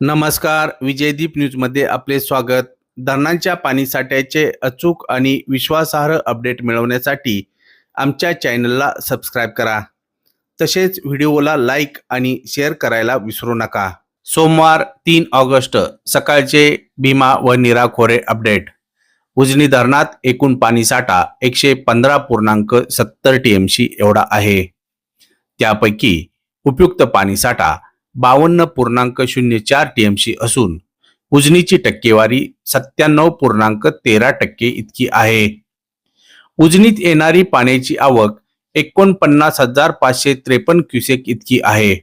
नमस्कार. विजयदीप न्यूजमध्ये आपले स्वागत. धरणांच्या पाणीसाठ्याचे अचूक आणि विश्वासार्ह अपडेट मिळवण्यासाठी आमच्या चॅनलला सबस्क्राईब करा. तसेच व्हिडिओला लाईक आणि शेअर करायला विसरू नका. सोमवार 3 ऑगस्ट सकाळचे भीमा व नीरा खोरे अपडेट. उजनी धरणात एकूण पाणीसाठा 115.70 टीएमसी एवढा आहे. त्यापैकी उपयुक्त पाणीसाठा 52.04 टीएमसी असून उजनीची टक्केवारी 97.13% इतकी आहे. उजनीत येणारी पाण्याची आवक 49,553 क्युसेक इतकी आहे.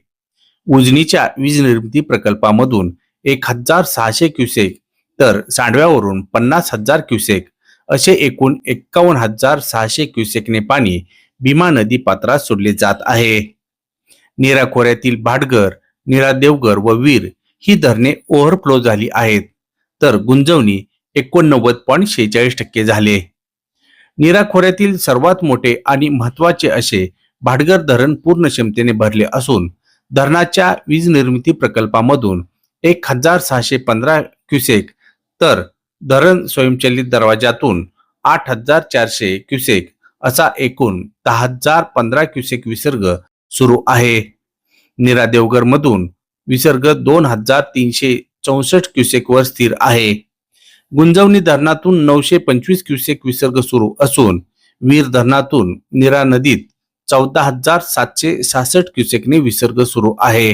उजनीच्या वीज निर्मिती प्रकल्पामधून 1,600 क्युसेक तर सांडव्यावरून 50,000 क्युसेक असे एकूण 51,600 क्युसेकने पाणी भीमा नदी पात्रात सोडले जात आहे. नीरा खोऱ्यातील भाटघर, नीरा देवघर व वीर ही धरणे ओव्हरफ्लो झाली आहेत, तर गुंजवणी 89.46% झाले. नीरा खोऱ्यातील सर्वात मोठे आणि महत्वाचे असे भाटघर धरण पूर्ण क्षमतेने भरले असून धरणाच्या वीज निर्मिती प्रकल्पामधून 1,615 क्युसेक तर धरण स्वयंचलित दरवाजातून 8,400 क्युसेक असा एकूण 10,015 क्युसेक विसर्ग सुरू आहे. नीरा देवघर मधून विसर्ग 2,364 क्युसेक वर स्थिर आहे. गुंजवणी धरणातून 925 क्युसेक विसर्ग सुरू असून वीर धरणातून नीरा नदीत 14,766 क्युसेकने विसर्ग सुरू आहे.